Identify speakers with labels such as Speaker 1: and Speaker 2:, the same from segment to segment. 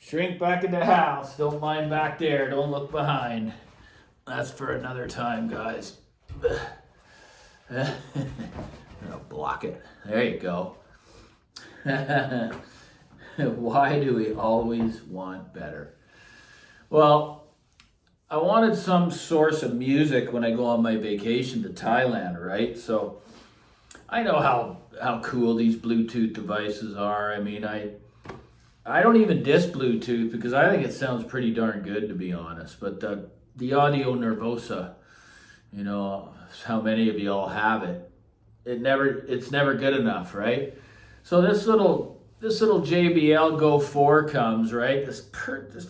Speaker 1: Shrink back in the house. Don't mind back there. Don't look behind. That's for another time, guys. I'm gonna block it. There you go. Why do we always want better? Well, I wanted some source of music when I go on my vacation to Thailand, right? So I know how cool these Bluetooth devices are. I mean, I don't even diss Bluetooth because I think it sounds pretty darn good, to be honest. But the audio nervosa, you know, how many of y'all have it? It's never good enough, right? So this little JBL Go 4 comes, right? This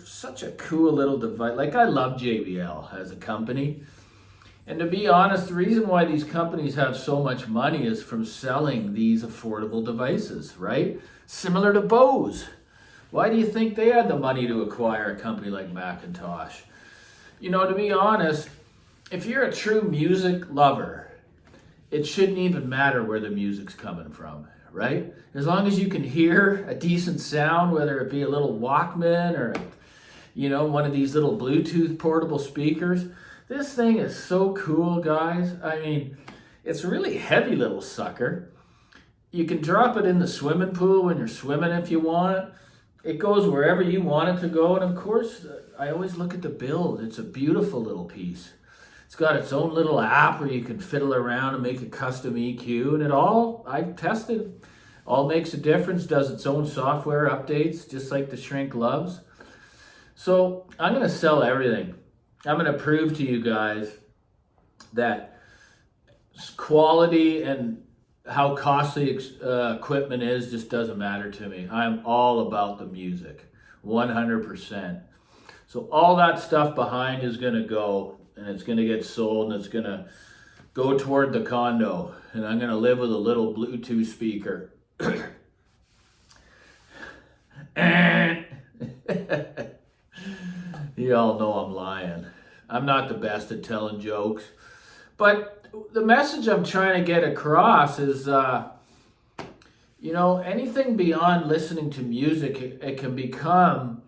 Speaker 1: such a cool little device. Like, I love JBL as a company. And to be honest, the reason why these companies have so much money is from selling these affordable devices, right? Similar to Bose. Why do you think they had the money to acquire a company like Macintosh? You know, to be honest, if you're a true music lover, it shouldn't even matter where the music's coming from, right? As long as you can hear a decent sound, whether it be a little Walkman or, you know, one of these little Bluetooth portable speakers. This thing is so cool, guys. I mean, it's a really heavy little sucker. You can drop it in the swimming pool when you're swimming if you want. It goes wherever you want it to go. And of course, I always look at the build. It's a beautiful little piece. It's got its own little app where you can fiddle around and make a custom EQ. And I've tested, all makes a difference, does its own software updates, just like the Shrink loves. So I'm going to sell everything. I'm going to prove to you guys that quality and how costly equipment is just doesn't matter to me. I'm all about the music, 100%. So all that stuff behind is going to go, and it's going to get sold, and it's going to go toward the condo, and I'm going to live with a little Bluetooth speaker. You all know I'm lying. I'm not the best at telling jokes, but the message I'm trying to get across is, you know, anything beyond listening to music, it can become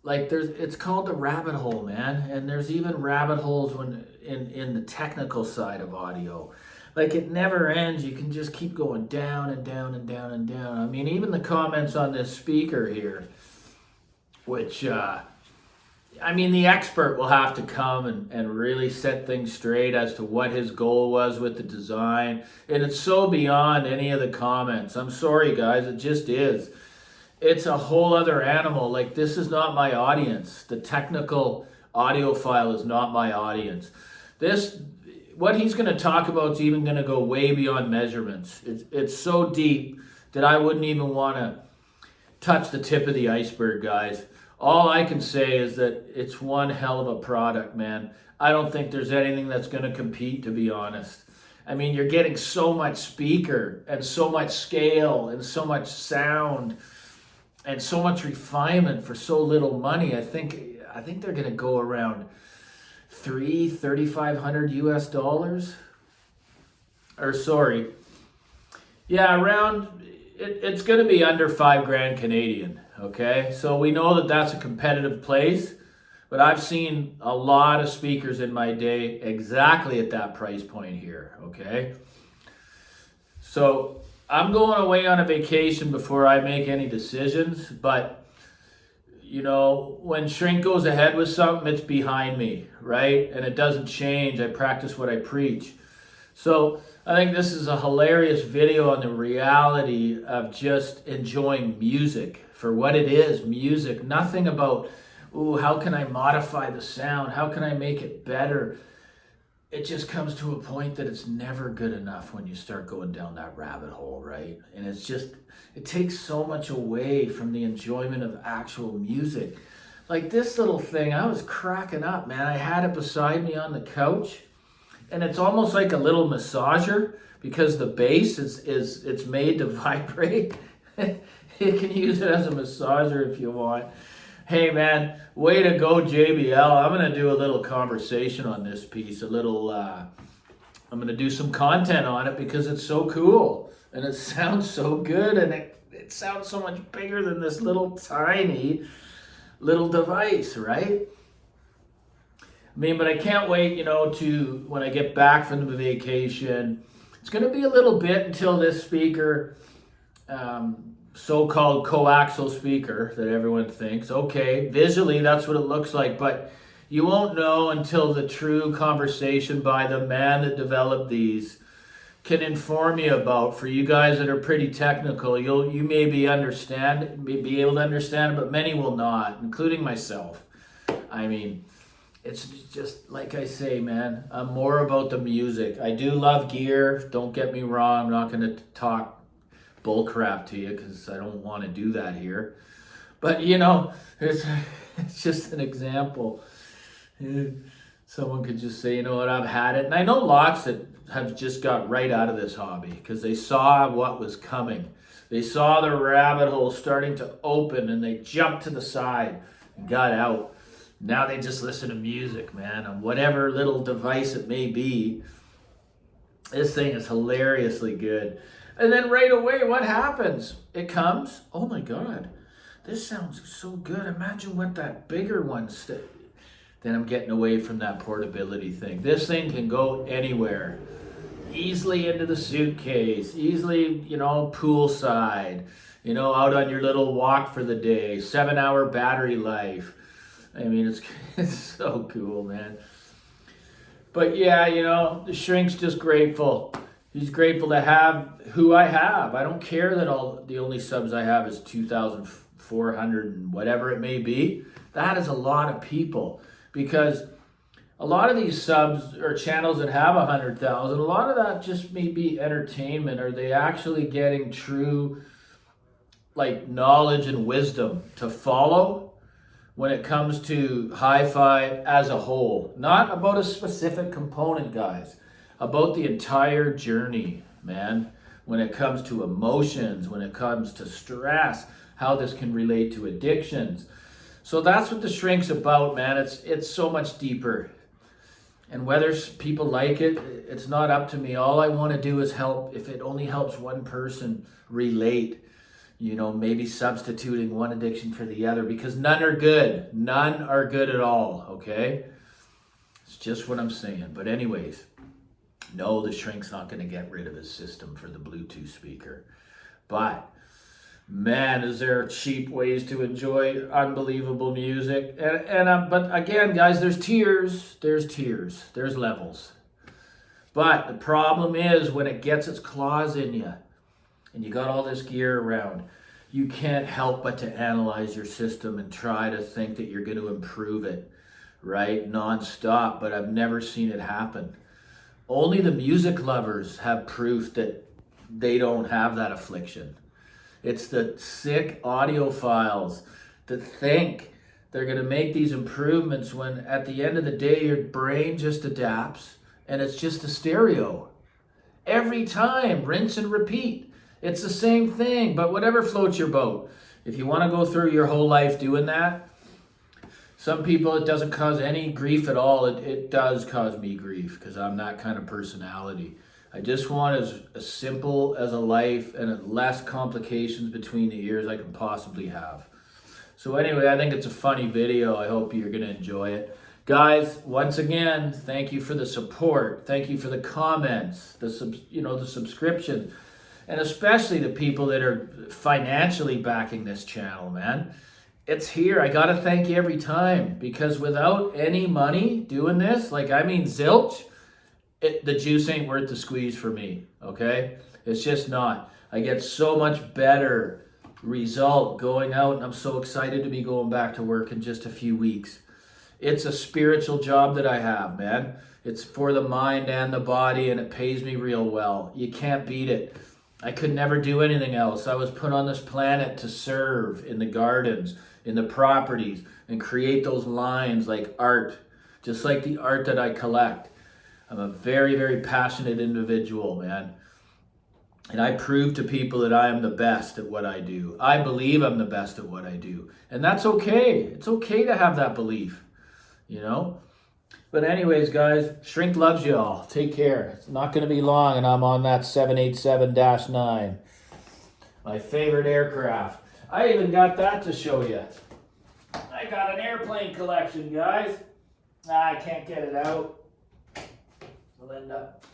Speaker 1: like it's called the rabbit hole, man. And there's even rabbit holes when in the technical side of audio. Like, it never ends. You can just keep going down and down and down and down. I mean, even the comments on this speaker here, which, I mean, the expert will have to come and really set things straight as to what his goal was with the design. And it's so beyond any of the comments. I'm sorry, guys. It just is. It's a whole other animal. Like, this is not my audience. The technical audiophile is not my audience. What he's going to talk about is even going to go way beyond measurements. It's so deep that I wouldn't even want to touch the tip of the iceberg, guys. All I can say is that it's one hell of a product, man. I don't think there's anything that's going to compete, to be honest. I mean, you're getting so much speaker and so much scale and so much sound and so much refinement for so little money. I think they're going to go around $3,500 US. Or sorry. Yeah, around it's going to be under $5,000 Canadian. Okay, so we know that that's a competitive place, but I've seen a lot of speakers in my day exactly at that price point here, okay? So I'm going away on a vacation before I make any decisions, but, you know, when Shrink goes ahead with something, it's behind me, right? And it doesn't change. I practice what I preach. So I think this is a hilarious video on the reality of just enjoying music for what it is, music. Nothing about, ooh, how can I modify the sound? How can I make it better? It just comes to a point that it's never good enough when you start going down that rabbit hole, right? And it takes so much away from the enjoyment of actual music. Like this little thing, I was cracking up, man. I had it beside me on the couch, and it's almost like a little massager because the bass it's made to vibrate. You can use it as a massager if you want. Hey man, way to go JBL. I'm going to do a little conversation on this piece. I'm going to do some content on it because it's so cool. And it sounds so good. And it sounds so much bigger than this little tiny little device, right? I mean, but I can't wait, to when I get back from the vacation. It's going to be a little bit until this speaker, so-called coaxial speaker that everyone thinks, okay, visually that's what it looks like, but you won't know until the true conversation by the man that developed these can inform you about. For you guys that are pretty technical, you may be able to understand it, but many will not, including myself. I mean, it's just like I say, man, I'm more about the music. I do love gear, don't get me wrong. I'm not going to talk bull crap to you because I don't want to do that here. But it's just an example. Someone could just say, you know what, I've had it. And I know lots that have just got right out of this hobby because they saw what was coming. They saw the rabbit hole starting to open and they jumped to the side and got out. Now they just listen to music, man, on whatever little device it may be. This thing is hilariously good. And then right away, what happens? It comes, oh my God, this sounds so good. Imagine what that bigger one Then I'm getting away from that portability thing. This thing can go anywhere. Easily into the suitcase, easily, poolside, out on your little walk for the day, 7-hour battery life. I mean, it's so cool, man. But yeah, the shrink's just grateful. He's grateful to have who I have. I don't care that the only subs I have is 2,400 and whatever it may be. That is a lot of people because a lot of these subs or channels that have 100,000, a lot of that just may be entertainment. Are they actually getting true knowledge and wisdom to follow when it comes to hi-fi as a whole? Not about a specific component, guys. About the entire journey, man. When it comes to emotions, when it comes to stress, how this can relate to addictions. So that's what the shrink's about, man. It's so much deeper. And whether people like it, it's not up to me. All I want to do is help. If it only helps one person relate, maybe substituting one addiction for the other, because none are good. None are good at all, okay? It's just what I'm saying. But anyways, no, the shrink's not going to get rid of his system for the Bluetooth speaker. But man, is there cheap ways to enjoy unbelievable music. But again, guys, there's tiers, there's levels. But the problem is when it gets its claws in you and you got all this gear around, you can't help but to analyze your system and try to think that you're going to improve it, right? Non-stop, but I've never seen it happen. Only the music lovers have proof that they don't have that affliction. It's the sick audiophiles that think they're going to make these improvements when at the end of the day, your brain just adapts and it's just a stereo. Every time, rinse and repeat. It's the same thing, but whatever floats your boat. If you want to go through your whole life doing that, some people, it doesn't cause any grief at all. It does cause me grief because I'm that kind of personality. I just want as simple as a life and less complications between the ears I can possibly have. So anyway, I think it's a funny video. I hope you're going to enjoy it. Guys, once again, thank you for the support. Thank you for the comments, the subscription, and especially the people that are financially backing this channel, man. It's here. I got to thank you every time because without any money doing this, zilch, the juice ain't worth the squeeze for me, okay? It's just not. I get so much better result going out, and I'm so excited to be going back to work in just a few weeks. It's a spiritual job that I have, man. It's for the mind and the body, and it pays me real well. You can't beat it. I could never do anything else. I was put on this planet to serve in the gardens, in the properties, and create those lines like art, just like the art that I collect. I'm a very, very passionate individual, man. And I prove to people that I am the best at what I do. I believe I'm the best at what I do. And that's okay. It's okay to have that belief, But anyways, guys, Shrink loves you all. Take care. It's not going to be long, and I'm on that 787-9. My favorite aircraft. I even got that to show you. I got an airplane collection, guys. I can't get it out. We'll end up,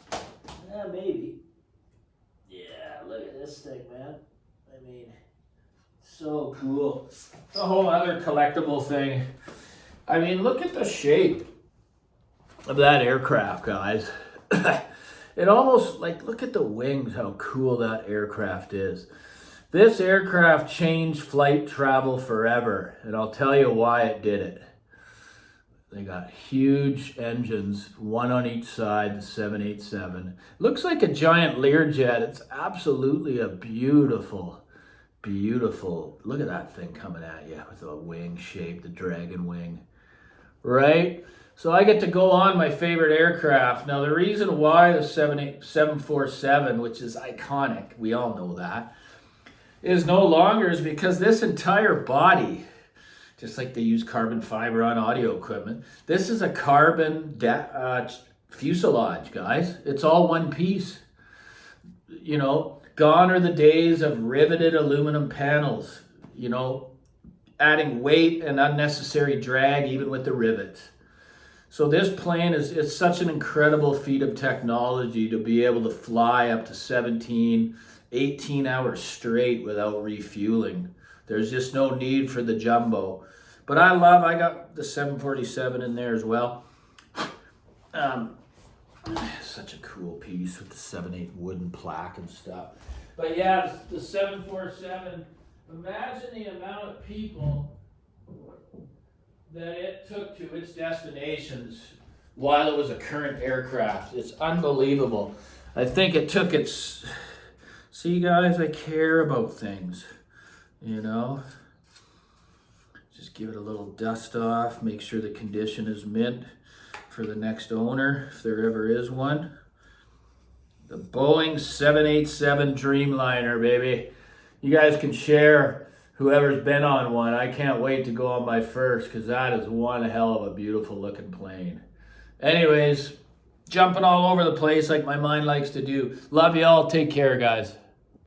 Speaker 1: maybe. Yeah, look at this thing, man. I mean, so cool. It's a whole other collectible thing. I mean, look at the shape of that aircraft, guys. It almost, like, look at the wings, how cool that aircraft is. This aircraft changed flight travel forever, and I'll tell you why it did it. They got huge engines, one on each side, the 787. Looks like a giant Learjet. It's absolutely a beautiful, look at that thing coming at you with a wing shape, the dragon wing, right? So I get to go on my favorite aircraft. Now the reason why the 747, which is iconic, we all know that, is no longer is because this entire body, just like they use carbon fiber on audio equipment, this is a carbon fuselage, guys. It's all one piece. You know, gone are the days of riveted aluminum panels, you know, adding weight and unnecessary drag even with the rivets. So this plane it's such an incredible feat of technology to be able to fly up to 17, 18 hours straight without refueling. There's just no need for the jumbo. But I got the 747 in there as well. Such a cool piece with the 7.8 wooden plaque and stuff. But yeah, the 747, imagine the amount of people that it took to its destinations while it was a current aircraft. It's unbelievable. I think it took its... See, guys, I care about things, you know? Just give it a little dust off, make sure the condition is mint for the next owner, if there ever is one. The Boeing 787 Dreamliner, baby. You guys can share whoever's been on one. I can't wait to go on my first, because that is one hell of a beautiful looking plane. Anyways, jumping all over the place like my mind likes to do. Love you all. Take care, guys.